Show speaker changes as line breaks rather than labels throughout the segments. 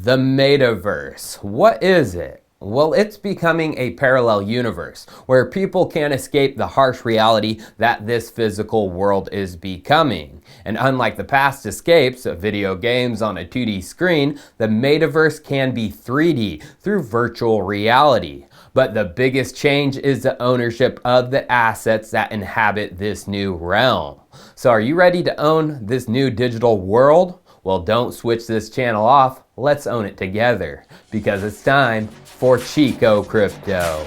The Metaverse. What is it? Well, it's becoming a parallel universe where people can't escape the harsh reality that this physical world is becoming. And unlike the past escapes of video games on a 2D screen, the Metaverse can be 3D through virtual reality. But the biggest change is the ownership of the assets that inhabit this new realm. So are you ready to own this new digital world? Well, don't switch this channel off. Let's own it together because it's time for chicocrypto.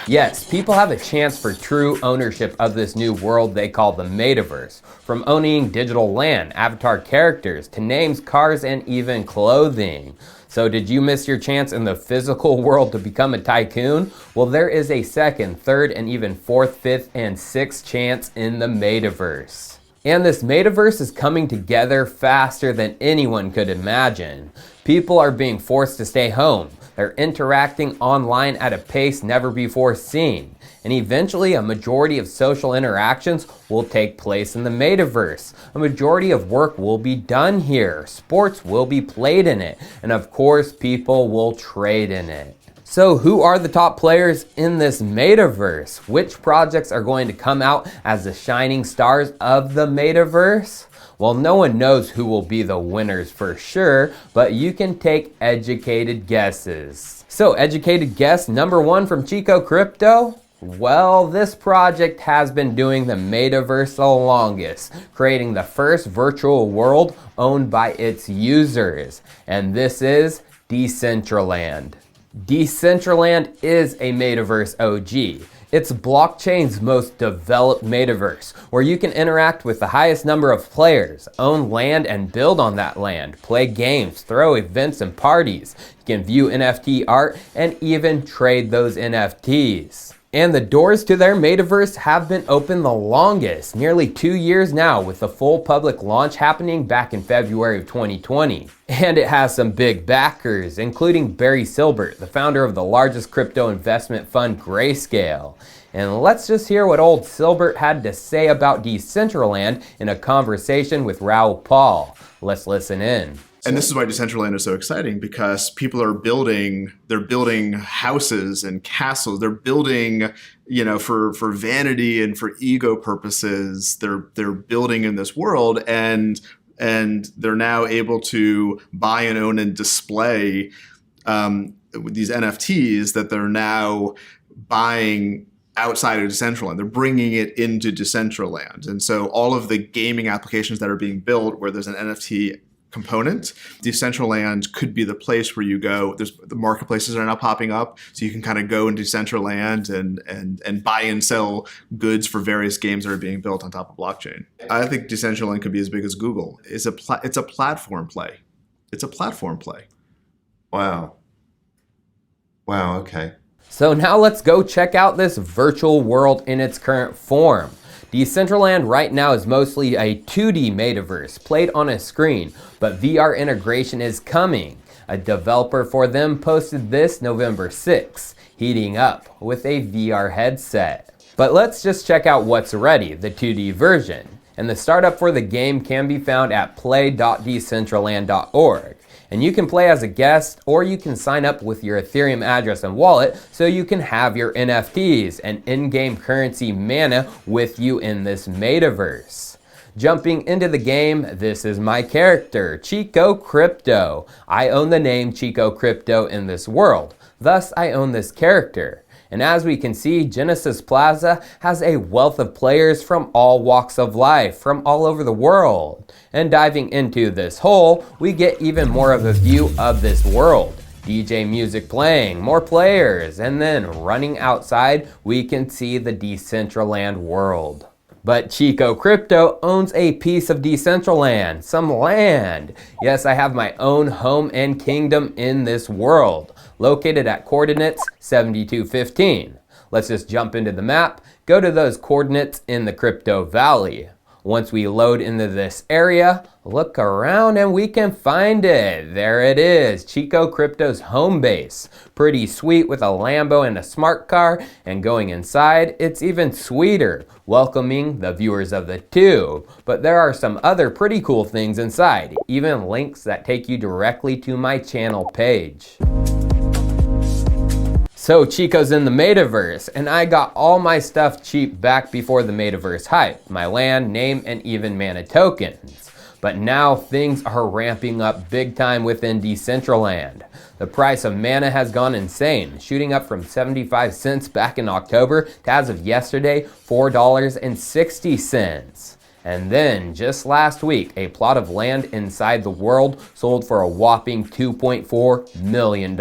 Yes, people have a chance for true ownership of this new world they call the Metaverse. From owning digital land, avatar characters, to names, cars, and even clothing. So did you miss your chance in the physical world to become a tycoon? Well, there is a second, third, and even fourth, fifth, and sixth chance in the Metaverse. And this Metaverse is coming together faster than anyone could imagine. People are being forced to stay home. They're interacting online at a pace never before seen. And eventually a majority of social interactions will take place in the Metaverse. A majority of work will be done here. Sports will be played in it. And of course, people will trade in it. So who are the top players in this Metaverse? Which projects are going to come out as the shining stars of the Metaverse? Well, no one knows who will be the winners for sure, but you can take educated guesses. So educated guess number one from chicocrypto? Well, this project has been doing the Metaverse the longest, creating the first virtual world owned by its users. And this is Decentraland. Decentraland is a Metaverse OG. It's blockchain's most developed Metaverse, where you can interact with the highest number of players, own land and build on that land, play games, throw events and parties. You can view NFT art and even trade those NFTs. And the doors to their Metaverse have been open the longest, nearly 2 years now, with the full public launch happening back in February of 2020. And it has some big backers, including Barry Silbert, the founder of the largest crypto investment fund, Grayscale. And let's just hear what old Silbert had to say about Decentraland in a conversation with Raoul Pal. Let's listen in.
And this is why Decentraland is so exciting, because people are they're building houses and castles. They're building, for vanity and for ego purposes. They're building in this world, and they're now able to buy and own and display these NFTs that they're now buying outside of Decentraland. They're bringing it into Decentraland. And so all of the gaming applications that are being built where there's an NFT component, Decentraland could be the place where you go. The marketplaces are now popping up, so you can kind of go into Decentraland and buy and sell goods for various games that are being built on top of blockchain. I think Decentraland could be as big as Google. It's a platform play. It's a platform play.
Wow. Wow, okay.
So now let's go check out this virtual world in its current form. Decentraland right now is mostly a 2D Metaverse played on a screen, but VR integration is coming. A developer for them posted this November 6th, heating up with a VR headset. But let's just check out what's ready, the 2D version. And the startup for the game can be found at play.decentraland.org. And you can play as a guest, or you can sign up with your Ethereum address and wallet so you can have your NFTs and in-game currency mana with you in this Metaverse. Jumping into the game, this is my character, chicocrypto. I own the name chicocrypto in this world, thus I own this character. And as we can see, Genesis Plaza has a wealth of players from all walks of life, from all over the world. And diving into this hole, we get even more of a view of this world. DJ music playing, more players, and then running outside, we can see the Decentraland world. But chicocrypto owns a piece of Decentraland, some land. Yes, I have my own home and kingdom in this world, located at coordinates 7215. Let's just jump into the map, go to those coordinates in the crypto valley. Once we load into this area, look around and we can find it. There it is, Chico Crypto's home base. Pretty sweet with a Lambo and a smart car, and going inside, it's even sweeter, welcoming the viewers of the tube. But there are some other pretty cool things inside, even links that take you directly to my channel page. So Chico's in the Metaverse, and I got all my stuff cheap back before the Metaverse hype, my land, name, and even mana tokens. But now things are ramping up big time within Decentraland. The price of mana has gone insane, shooting up from 75 cents back in October to, as of yesterday, $4.60. And then, just last week, a plot of land inside the world sold for a whopping $2.4 million.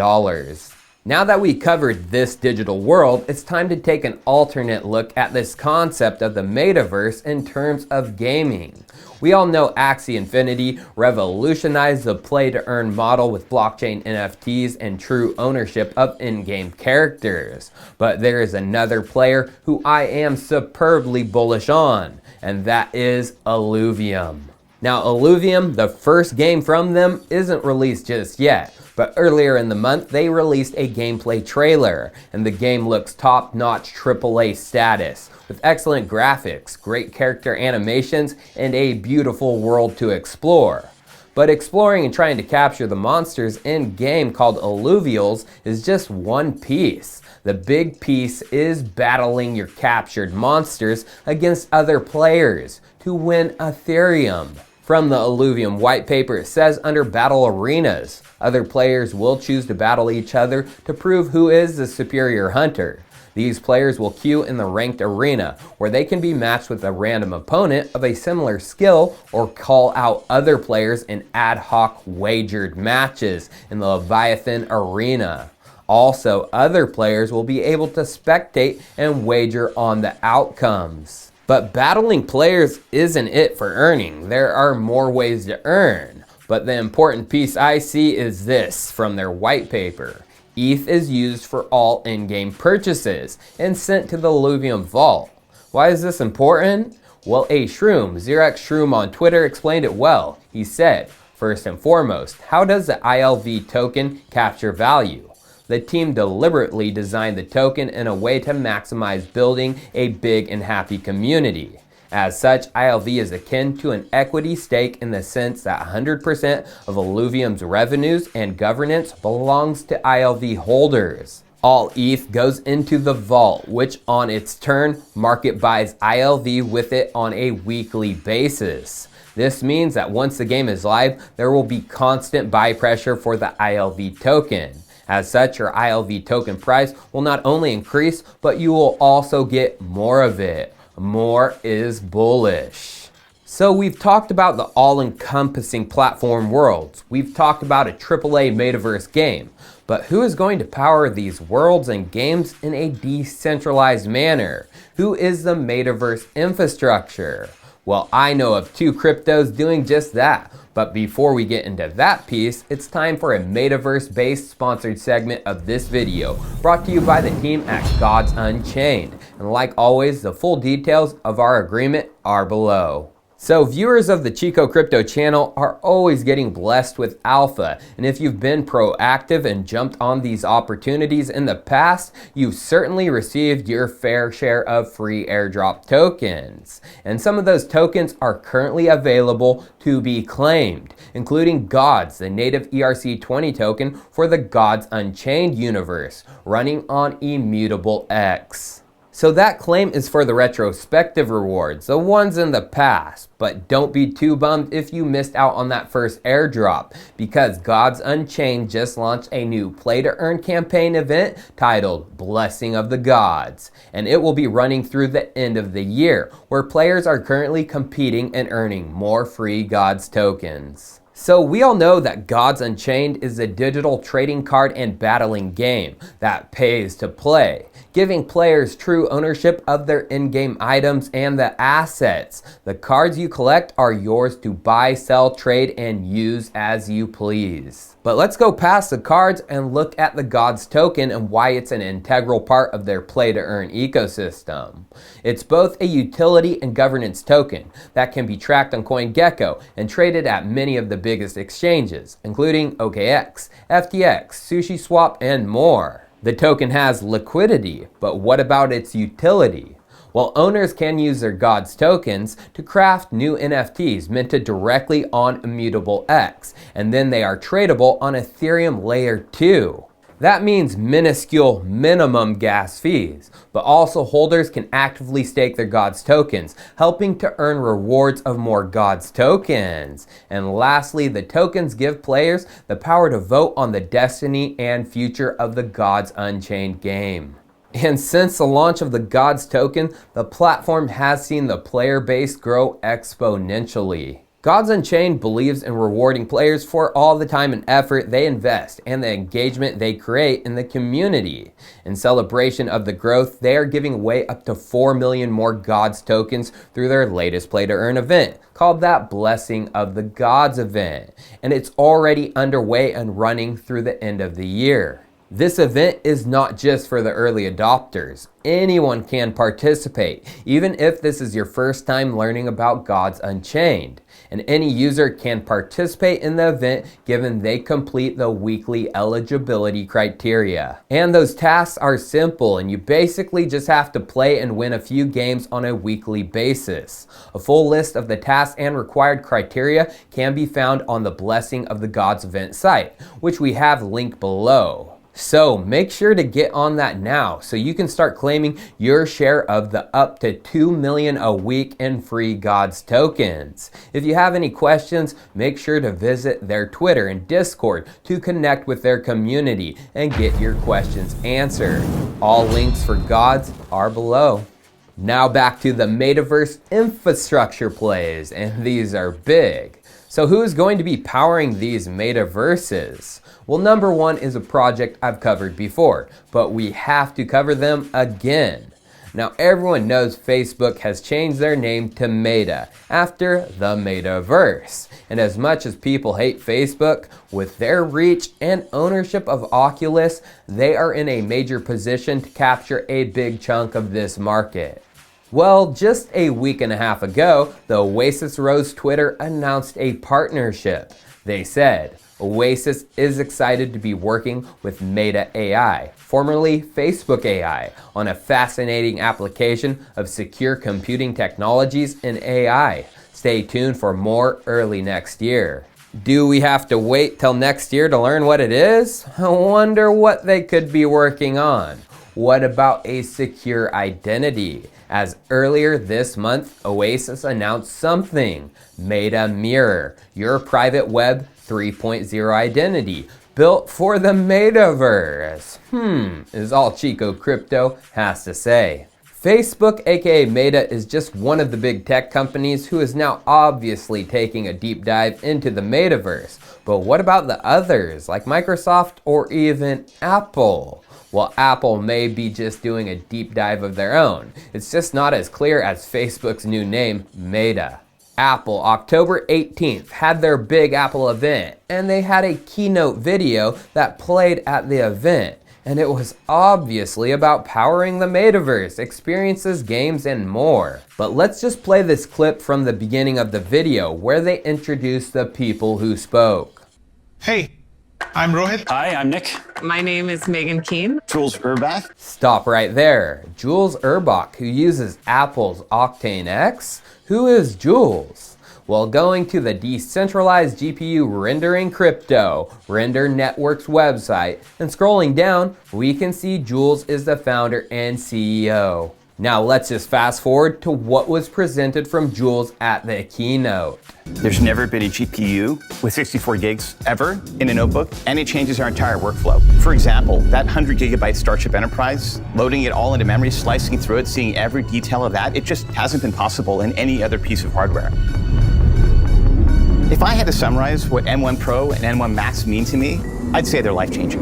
Now that we covered this digital world, it's time to take an alternate look at this concept of the metaverse in terms of gaming. We all know Axie Infinity revolutionized the play-to-earn model with blockchain NFTs and true ownership of in-game characters. But there is another player who I am superbly bullish on, and that is Illuvium. Now Illuvium, the first game from them, isn't released just yet. But earlier in the month, they released a gameplay trailer, and the game looks top-notch AAA status, with excellent graphics, great character animations, and a beautiful world to explore. But exploring and trying to capture the monsters in-game called Illuvials is just one piece. The big piece is battling your captured monsters against other players to win ethereum. From the Illuvium white paper, it says under battle arenas, other players will choose to battle each other to prove who is the superior hunter. These players will queue in the ranked arena, where they can be matched with a random opponent of a similar skill or call out other players in ad hoc wagered matches in the Leviathan arena. Also, other players will be able to spectate and wager on the outcomes. But battling players isn't it for earning. There are more ways to earn. But the important piece I see is this from their white paper. ETH is used for all in-game purchases and sent to the Illuvium vault. Why is this important? Well, a Shroom, Xerox Shroom on Twitter, explained it well. He said, first and foremost, how does the ILV token capture value? The team deliberately designed the token in a way to maximize building a big and happy community. As such, ILV is akin to an equity stake in the sense that 100% of Illuvium's revenues and governance belongs to ILV holders. All ETH goes into the vault, which on its turn, market buys ILV with it on a weekly basis. This means that once the game is live, there will be constant buy pressure for the ILV token. As such, your ILV token price will not only increase, but you will also get more of it. More is bullish. So we've talked about the all-encompassing platform worlds. We've talked about a AAA Metaverse game. But who is going to power these worlds and games in a decentralized manner? Who is the Metaverse infrastructure? Well, I know of two cryptos doing just that. But before we get into that piece, it's time for a Metaverse-based sponsored segment of this video, brought to you by the team at Gods Unchained. And like always, the full details of our agreement are below. So viewers of the Chico Crypto channel are always getting blessed with alpha, and if you've been proactive and jumped on these opportunities in the past, you've certainly received your fair share of free airdrop tokens. And some of those tokens are currently available to be claimed, including Gods, the native ERC20 token for the Gods Unchained universe, running on Immutable X. So that claim is for the retrospective rewards, the ones in the past. But don't be too bummed if you missed out on that first airdrop, because Gods Unchained just launched a new play-to-earn campaign event titled Blessing of the Gods. And it will be running through the end of the year, where players are currently competing and earning more free Gods tokens. So we all know that Gods Unchained is a digital trading card and battling game that pays to play, giving players true ownership of their in-game items and the assets. The cards you collect are yours to buy, sell, trade, and use as you please. But let's go past the cards and look at the Gods token and why it's an integral part of their play-to-earn ecosystem. It's both a utility and governance token that can be tracked on CoinGecko and traded at many of the biggest exchanges, including OKX, FTX, SushiSwap, and more. The token has liquidity, but what about its utility? Well, owners can use their Gods tokens to craft new NFTs minted directly on Immutable X, and then they are tradable on Ethereum Layer 2. That means minuscule minimum gas fees, but also holders can actively stake their Gods tokens, helping to earn rewards of more Gods tokens. And lastly, the tokens give players the power to vote on the destiny and future of the Gods Unchained game. And since the launch of the Gods token, the platform has seen the player base grow exponentially. Gods Unchained believes in rewarding players for all the time and effort they invest and the engagement they create in the community. In celebration of the growth, they are giving away up to 4 million more Gods tokens through their latest Play to Earn event, called that Blessing of the Gods event. And it's already underway and running through the end of the year. This event is not just for the early adopters. Anyone can participate, even if this is your first time learning about Gods Unchained. And any user can participate in the event given they complete the weekly eligibility criteria. And those tasks are simple, and you basically just have to play and win a few games on a weekly basis. A full list of the tasks and required criteria can be found on the Blessing of the Gods event site, which we have linked below. So make sure to get on that now so you can start claiming your share of the up to 2 million a week in free Gods tokens. If you have any questions, make sure to visit their Twitter and Discord to connect with their community and get your questions answered. All links for Gods are below. Now back to the Metaverse infrastructure plays, and these are big. So who is going to be powering these metaverses? Well, number one is a project I've covered before, but we have to cover them again. Now, everyone knows Facebook has changed their name to Meta after the Metaverse. And as much as people hate Facebook, with their reach and ownership of Oculus, they are in a major position to capture a big chunk of this market. Well, just a week and a half ago, the Oasis Rose Twitter announced a partnership. They said, Oasis is excited to be working with Meta AI, formerly Facebook AI, on a fascinating application of secure computing technologies in AI. Stay tuned for more early next year. Do we have to wait till next year to learn what it is? I wonder what they could be working on. What about a secure identity? As earlier this month, Oasis announced something, Meta Mirror, your private web 3.0 identity, built for the Metaverse. Is all chicocrypto has to say. Facebook, aka Meta, is just one of the big tech companies who is now obviously taking a deep dive into the Metaverse. But what about the others, like Microsoft or even Apple? Well, Apple may be just doing a deep dive of their own. It's just not as clear as Facebook's new name, Meta. Apple, October 18th, had their big Apple event, and they had a keynote video that played at the event. And it was obviously about powering the Metaverse, experiences, games, and more. But let's just play this clip from the beginning of the video where they introduced the people who spoke.
Hey, I'm Rohit.
Hi, I'm Nick.
My name is Megan Keane.
Jules Urbach.
Stop right there. Jules Urbach, who uses Apple's Octane X? Who is Jules? Well, going to the decentralized GPU rendering crypto, Render Network's website, and scrolling down, we can see Jules is the founder and CEO. Now let's just fast forward to what was presented from Jules at the keynote.
There's never been a GPU with 64 gigs ever in a notebook, and it changes our entire workflow. For example, that 100 gigabyte Starship Enterprise, loading it all into memory, slicing through it, seeing every detail of that, it just hasn't been possible in any other piece of hardware. If I had to summarize what M1 Pro and M1 Max mean to me, I'd say they're life-changing.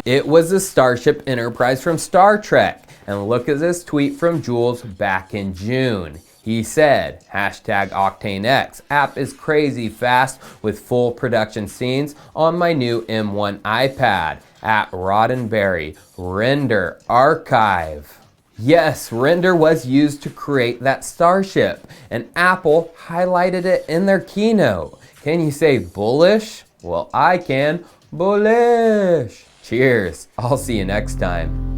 It was a Starship Enterprise from Star Trek. And look at this tweet from Jules back in June. He said, #OctaneX, app is crazy fast with full production scenes on my new M1 iPad. @Roddenberry, render archive. Yes, render was used to create that Starship, and Apple highlighted it in their keynote. Can you say bullish? Well, I can. Bullish. Cheers. I'll see you next time.